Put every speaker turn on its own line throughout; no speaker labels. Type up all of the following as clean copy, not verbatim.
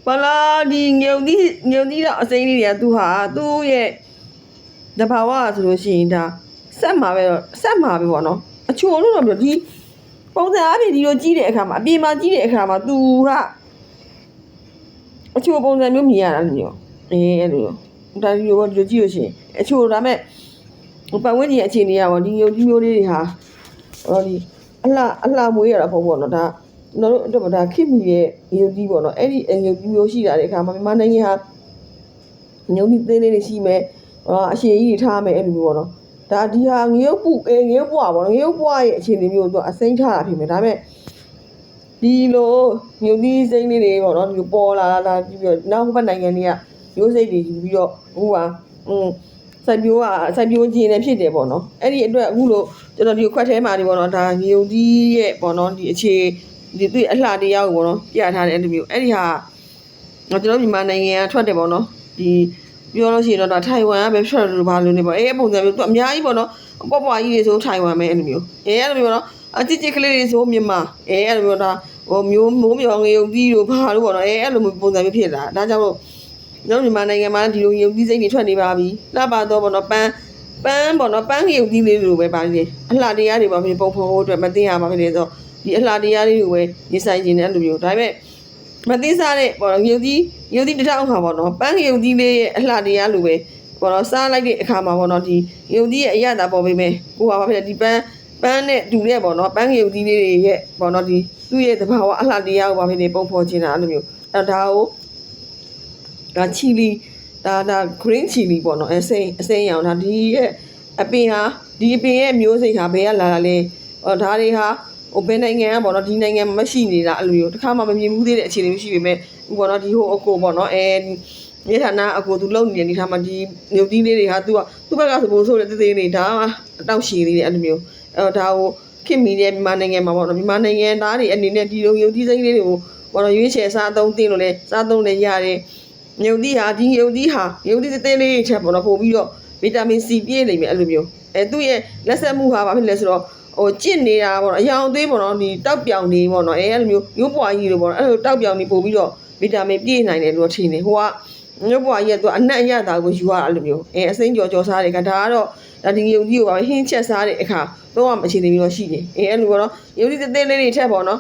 ဘာလာဒီငုံသီးတော့အစိမ်းလေးတွေကသူဟာသူ့ရဲ့တဘာဝဆိုလို့ရှိရင်ဒါဆက်မှာပဲပေါ့နော်အချို့လို့တော့ပြောဒီပုံစံအပြင်ဒီလိုကြီးတဲ့အခါမှာအပြင်မှာကြီးတဲ့အခါမှာသူကအချို့ပုံစံမျိုးမြင်ရတာလို့အဲ့လိုဒါဒီလိုကြည့်လို့ရှိရင်အချို့ဒါမဲ့ပတ်ဝန်းကျင်အခြေအနေကပေါ့ဒီငုံဒီမျိုးလေးတွေဟာဒီအလှမွေးရတာပေါ့နော်ဒါတို့အတွက်ဒါခိမိရဲ့ငုံကြီးပေါ့နော်အဲ့ဒီငုံကြီးမျိုးရှိတာတဲ့အခါမှာမြန်မာနိုင်ငံဟာငုံကြီးသေးလေးတွေရှိမယ်အရှိကြီးတွေထားမယ်အဲ့လိုမျိုးပေါ့နော်ဒါဒီဟာငရုတ်ပွားပေါ့နော်ငရုတ်ပွားရဲ့အခြေအနေမျိုးသူအစိမ့်ထားတာဖြစ်မယ်ဒါပေမဲ့ဒီလိုငုံကြီးစိမ့်လေးတွေပေါ့နော်ဒီလိုပေါ်လာပြီးတော့နောက်ဘက်နိုင်ငံတွေကမျိုးစိတ်တွေယူပြီးတော့ဟိုပါစိုက်ပျိုးခြင်းနဲ့ဖြစ်တယ်ပေါ့နော်အဲ့ဒီအတွက်အခုလို့ကျွန်တော်ဒီခွက်ထဲမှာဒီပေါ့နော်ဒါငရုတ်ကြီးရဲ့ပေါ့နော်ဒီအခြေဒီသူ့အလှတရားကိုပေါ့နော်ပြထားတဲ့အဲ့လိုမျိုးအဲ့ဒီဟာကျွန်တော်မြန်မာနိုင်ငံကထွက်တယ်ပေါ့နော်ဒီပြောလို့ရှိရင်တော့ဒါထိုင်ဝမ်ကပဲထွက်လို့ဘာလို့နေပေါ့အဲ့ပုံစံမျိုးသူအများကြီးပေါ့နော်ပွားကြီးတွေဆိုထိုင်ဝမ်ပဲအဲ့လိုမျိုးအဲ့လိုမျိုးနော်အချစ်ကလေးတွေဆိုမြန်မာအဲ့လိုမျိုးဒါဟိုမျိုးမိုးမြောင်ငရုတ်ကြီးတို့ဘာလို့ပေါ့နော်အဲ့လိုမျိုးပုံစံမျိုးဖြစ်လာဒါကြောင့်မို့ကျွန်တော်မြန်မာနိုင်ငံမှာဒီလိုငရုတ်ကြီးစိမ့်တွေထွက်နေပါပြီလှပတော့ပေါ့နော်ပန်းပေါ့နော်ပန်းငရုတ်ကြီးလေးလိုပဲပါနေအလှတရားတွေပါဖြစ်ပုံဖော်ဖို့အတွက်မသိရပါဖြစ်လေဆိုဒီအလှတရားလေးကိုပဲရေးဆိုင်ခြင်းတဲ့အဲ့လိုမျိုးဒါပေမဲ့မသိစားတဲ့ပေါ့နော်ငရုတ်ကြီးတစ်ထောင်ခါပေါ့နော်ပန်းငရုတ်ကြီးလေးရဲ့အလှတရားလိုပဲပေါ့နော်စားလိုက်တဲ့အခါမှာပေါ့နော်ဒီငရုတ်ကြီးရဲ့အရသာပေါ်ပေးမယ်ကိုကဘာဖြစ်လဲဒီပန်းနဲ့တူတဲ့ပေါ့နော်ပန်းငရုတ်ကြီးလေးတွေရဲ့ပေါ့နော်ဒီသူ့ရဲ့သဘာဝအလှတရားကိုဘာဖြစ်လဲပုံဖော်ခြင်းတာအဲ့လိုမျိုးအဲ့ဒါကိုဒါချီလီဒါ green chili ပေါ့နော်အစိမ်းရောင်ဒါဒီရဲ့အပင်ရဲ့မျိုးစိတ်ဟာဘယ်ကလာတာလဲဒါတွေဟာဟိုဘယ်နိုင်ငံကပေါ့နော်ဒီနိုင်ငံမှာမရှိနေတာအဲ့လိုမျိုးတစ်ခါမှမမြင်ဘူးသေးတဲ့အခြေအနေမျိုးရှိပေမဲ့ဟိုပေါ့နော်ဒီဟိုအကိုပေါ့နော်မြေဌာနအကိုသူလုံနေတဲ့နေထားမှာဒီငုတ်ကြီးလေးတွေဟာသူ့ဘက်ကစပိုးဆိုတဲ့သေးလေးဒါအတောက်ရှည်သေးတယ်အဲ့လိုမျိုးဒါကိုခင်မီတဲ့မြန်မာနိုင်ငံမှာပေါ့နော်မြန်မာနိုင်ငံသားတွေအနေနဲ့ဒီလိုငုတ်ကြီးစိမ့်လေးတွေကိုပေါ့နော်ရွေးချယ်စားသုံးတင်လို့လဲစားသုံးလဲရတယ်ငုတ်ကြီးဟာဒီငုတ်ကြီးသေးလေးချက်ပေါ့နော်ပို့ပြီးတော့ဗီတာမင်စီပြည့်နေပြီအဲ့လိုမျိုးသူ့ရဲ့လက်ဆက်မှုဟာဘာဖြစ်လဲဆိုတော့ဟိုကျင့်နေတာပေါ့နော်အယောင်သေးပေါ့နော်ဒီတောက်ပြောင်နေပေါ့နော်အဲ့လိုမျိုးရုပ်ပွားကြီးလိုပေါ့နော်အဲ့လိုတောက်ပြောင်နေပို့ပြီးတော့ဗီတာမင်ပြည့်နိုင်တယ်လို့ထင်တယ်ဟိုကရုပ်ပွားကြီးကသူအနက်အရသာကိုယူရအဲ့လိုမျိုးအစိမ့်ကြော်စားတယ်ကဒါကတော့ဒါဒီယုံကြီးကိုပါဟင်းချက်စားတဲ့အခါတော့မှအခြေအနေမျိုးရှိတယ်အဲ့လိုပေါ့နော်ယုံကြီးသေးလေးတွေထက်ပေါ့နော်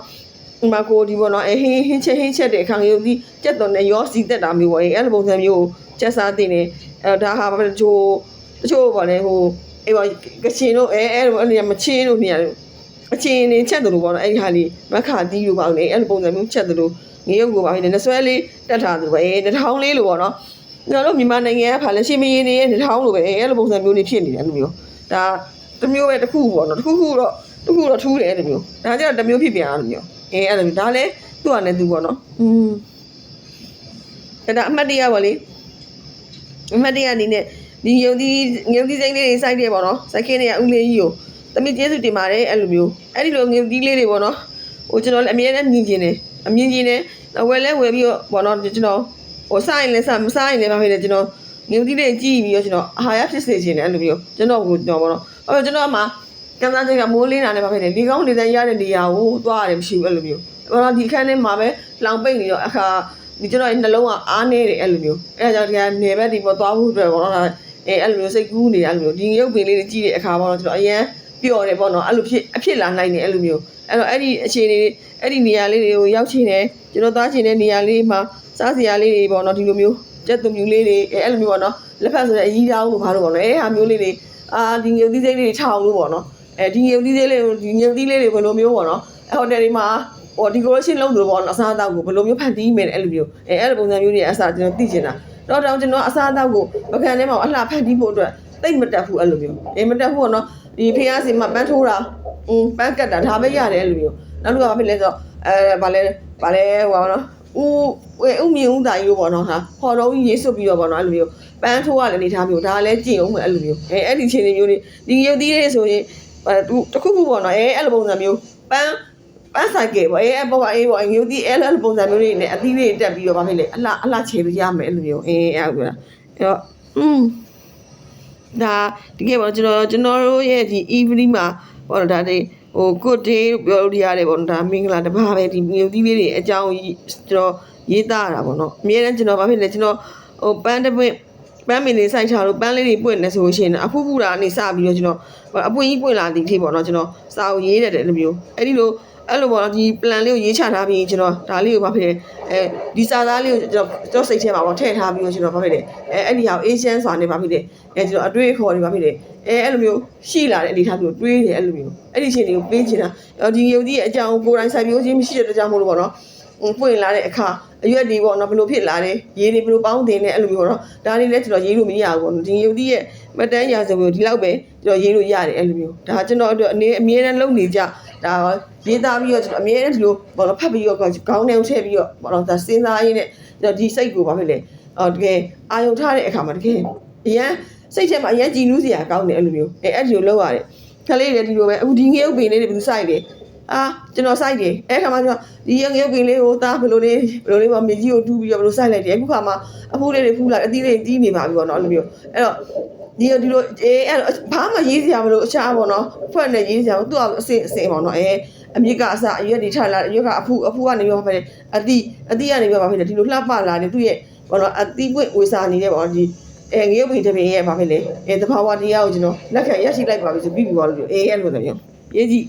ဒီမှာကိုဒီပေါ့နော်ဟင်းချက်တဲ့အခါယုံကြီးကြက်သွန်နဲ့ရောစီတက်တာမျိုးပေါ့အဲ့လိုပုံစံမျိုးကိုချက်စားတင်တယ်ဒါဟာဘာလဲတချို့ပေါ့လေဟိုအေးပါကချင်တို့အဲ့လိုအနေမချင်းတို့နေရတယ်အချင်းနေချက်တယ်လို့ပေါ့နော်အဲ့ဒီဟာလေးမခါတီးလို့ပေါ့လေအဲ့လိုပုံစံမျိုးချက်တယ်လို့ငရုတ်ကိုပါဖြစ်တယ်နှဆွဲလေးတက်ထားတယ်ပေါ့နှထောင်းလေးလို့ပေါ့နော်ကျွန်တော်တို့မြန်မာနိုင်ငံကဖာလဲရှင်မရင်နေရဲ့နှထောင်းလိုပဲအဲ့လိုပုံစံမျိုးလေးဖြစ်နေတယ်အဲ့လိုမျိုးဒါတစ်မျိုးပဲတစ်ခုပေါ့နော်တစ်ခုတော့ထူးတယ်အဲ့လိုမျိုးဒါကြတော့တစ်မျိုးဖြစ်ပြန်အဲ့လိုမျိုးအဲ့လိုမျိုးဒါလည်းသူ့ဟာနဲ့သူပေါ့နော်ဒါအမှတ်တရပါလေအမှတ်တရအနေနဲ့ဒီငုံကြီးစိမ့်လေးတွေစိုက်တယ်ပေါ့နော်စိုက်ခင်းတွေကဦးလေးကြီးကိုတမီးကျေးဇူးတင်ပါတယ်အဲ့လိုမျိုးအဲ့ဒီလိုငုံကြီးလေးတွေပေါ့နော်ဟိုကျွန်တော်လည်းအမြဲတမ်းမြင်ကျင်တယ်ဝယ်ပြီးတော့ပေါ့နော်ကျွန်တော်ဟိုစားရင်လည်းမစားရင်လည်းဘာဖြစ်လဲကျွန်တော်ငုံကြီးလေးကြည့်ပြီးတော့ကျွန်တော်အာဟာရဖြစ်စေချင်တယ်အဲ့လိုမျိုးကျွန်တော်ပေါ့နော်ကျွန်တော်မှကံစားချက်ကမိုးလင်းတာနဲ့ဘာဖြစ်လဲဒီကောင်းနေတိုင်းရတဲ့နေရာကိုသွားရတယ်မရှိဘူးအဲ့လိုမျိုးပေါ့နော်ဒီခန်းထဲမှာပဲလောင်ပိတ်နေတော့အခါဒီကျွန်တော်နှလုံးကအားနေတယ်အဲ့လိုမျိုးအဲ့ဒါကြောင့်ဒီကနေဘက်ဒီပေါ်သွားဖို့အတွက်ပေါ့နော်အဲ့လိုမျိုးစိတ်ကူးနေတာအဲ့လိုမျိုးဒီရုပ်ပင်လေးတွေကြည့်တဲ့အခါပေါ့နော်ကျွန်တော်အရန်ပျော်တယ်ပေါ့နော်အဲ့လိုဖြစ်လာနိုင်တယ်အဲ့လိုမျိုးအဲ့တော့အဲ့ဒီအခြေအနေအဲ့ဒီနေရာလေးတွေကိုရောက်ချင်တယ်ကျွန်တော်သားချင်တဲ့နေရာလေးမှာစားစရာလေးတွေပေါ့နော်ဒီလိုမျိုးကြက်သွမြူလေးတွေအဲ့လိုမျိုးပေါ့နော်လက်ဖက်ဆိုတဲ့အကြီးတောင်းလို့ဘာလို့ပေါ့နော်အဲ့ဟာမျိုးလေးတွေဒီငုံသီးစိမ့်လေးတွေထောင်လို့ပေါ့နော်ဒီငုံသီးလေးတွေဘယ်လိုမျိုးပေါ့နော်ဟိုတယ်တွေမှာဟို decoration လုပ်လို့ပေါ့နော်အစားအသောက်ကိုဘယ်လိုမျိုးဖန်တီးမယ်အဲ့လိုမျိုးအဲ့လိုပုံစံမျိုးတွေအစားကျွန်တော်သိချင်တာတော့ကျွန်တော်အစားအသောက်ကိုပကံထဲမှာအလှဖန်တီးဖို့အတွက်တိတ်မတက်ဘူးအဲ့လိုမျိုးမတက်ဘူးပေါ့နော်ဒီဖျားစီမှာပန်းထိုးတာပန်းကတ်တာဒါပဲရတယ်အဲ့လိုမျိုးနောက်တစ်ခါဘာဖြစ်လဲဆိုတော့ဘာလဲဟိုပါနော်ဥမြင့်ဦးသားကြီးလို့ပေါ့နော်ဟာဟော်တော်ကြီးရေးစွပ်ပြီးတော့ပေါ့နော်အဲ့လိုမျိုးပန်းထိုးရတဲ့အနေထားမျိုးဒါလည်းကြည့်အောင်မယ်အဲ့လိုမျိုးအဲ့ဒီခြေနေမျိုးတွေဒီရုပ်သီးလေးဆိုရင်တခုပေါ့နော်အဲ့လိုပုံစံမျိုးပန်းဆိုင်ကပေါ့ပေါ့ပေါ့ငုတ်သီးအဲ့လိုပုံစံမျိုးတွေနဲ့အသီးလေးတက်ပြီးတော့ဘာဖြစ်လဲအလှခြေလို့ရမယ်အဲ့လိုမျိုးအဲ့လိုပြောတာအဲ့တော့ဒါတကယ်ပေါ့ကျွန်တော်တို့ရဲ့ဒီ evening မှာပေါ့နော်ဒါတွေဟို good day ပြောလို့ရတယ်ပေါ့နော်ဒါမင်္ဂလာတစ်ပါးပဲဒီငုတ်သီးလေးတွေအကြောင်းကျွန်တော် ရေးသားရတာပေါ့နော်အမြဲတမ်းကျွန်တော်ဘာဖြစ်လဲကျွန်တော်ဟိုပန်းတစ်ပွင့်ပန်းမင်းလေးစိုက်ချလို့ပန်းလေးတွေပွင့်နေဆိုလို့ရှိရင်အဖူးဖူတာအနေစပြီးတော့ကျွန်တော်အပွင့်ကြီးပွင့်လာသည်ဖြစ်ပေါ့နော်ကျွန်တော်စာအုပ်ရေးတဲ့လိုမျိုးအဲ့လိုပေါ့နော်ဒီ plan လေးကိုရေးချထားပြီးကျွန်တော်ဒါလေးကိုဘာဖြစ်လဲဒီစာသားလေးကိုကျွန်တော်စိတ်ထဲမှာပေါ့ထည့်ထားပြီးတော့ကျွန်တော်ဘာဖြစ်လဲအဲ့ဒီဟာကို Asian ဆိုတာနေဘာဖြစ်လဲကျွန်တော်အတွေ့အခေါ်တွေဘာဖြစ်လဲအဲ့လိုမျိုးရှိလာတဲ့အနေအထားမျိုးတွေးတယ်အဲ့လိုမျိုးအဲ့ဒီချိန်တွေကိုပေးချင်တာဒီရုပ်ကြီးရဲ့အကြောင်းကိုယ်တိုင်စိုက်ပျိုးခြင်းမရှိတဲ့အတွက်ကြောင့်မို့လို့ပေါ့နော်ပွင့်လာတဲ့အခါအရွက်တွေပေါ့နော်ဘယ်လိုဖြစ်လာတယ်ရေတွေဘယ်လိုပေါင်းတင်လဲအဲ့လိုမျိုးပေါ့နော်ဒါလေးလည်းကျွန်တော်ရေးလို့မရဘူးပေါ့နော်ဒီရုပ်ကြီးရဲ့မတန်းရာဇဝင်ဒီလောက်ပဲကျွန်တော်ရေးလို့ရတယ်အဲ့လိုမျိုးဒါကျွန်တော်အတွက်အမြဲတမ်းလုပ်နေကြဒါရေးသားပြီးတော့ကျွန်တော်အမြဲတမ်းဒီလိုပေါ့နော်ဖတ်ပြီးတော့ခေါင်းထဲကိုထည့်ပြီးတော့ပေါ့နော်ဒါစဉ်းစားရင်းနဲ့ကျွန်တော်ဒီစိတ်ကိုဘာဖြစ်လဲတကယ်အာယုံထားတဲ့အခါမှာတကယ်အရန်စိတ်ထဲမှာအရန်ကြည်နူးစရာကောင်းတယ်အဲ့လိုမျိုးအဲ့ဒီလိုလုပ်ရတယ်ခလေးတွေဒီလိုပဲအခုဒီငရုတ်ပင်လေးတွေဘယ်သူစိုက်လဲကျွန်တော်စိုက်တယ်အဲ့ခါမှာကျွန်တော်ဒီငရုတ်ပင်လေးကိုသားဘယ်လိုလေးပေါ့မြေကြီးကိုတူးပြီးတော့ဘယ်လိုစိုက်လိုက်တယ်အခုခါမှာအဖိုးလေးတွေဖူးလာအသီးလေးတီးနေပါပြီပေါ့နော်အဲ့လိုမျိုးအဲ့တော့ဒီလိုအဲ့ဘာမှရေးစရာမလိုအခြားပေါ့နော်ဖွဲ့နေရေးစရာသူကအစင်ပေါ့နော်အမြစ်ကအစအရွက်တွေထလာအရွက်ကအဖူးကနေပြီးတော့ပဲအသီးကနေပြီးတော့ပဲဒီလိုလှပလာတယ်သူ့ရဲ့ပေါ့နော်အသီးပွင့်ဝေစာနေတဲ့ပေါ့ဒီငရုတ်ပင်တစ်ပင်ရဲ့ဘာဖြစ်လဲတဘာဝတရားကိုကျွန်တော်လက်ခံရရှိလိုက်ပါပြီဆိုပြီးပြီပါလို့အဲ့လိုမျိုးရေးကြည့်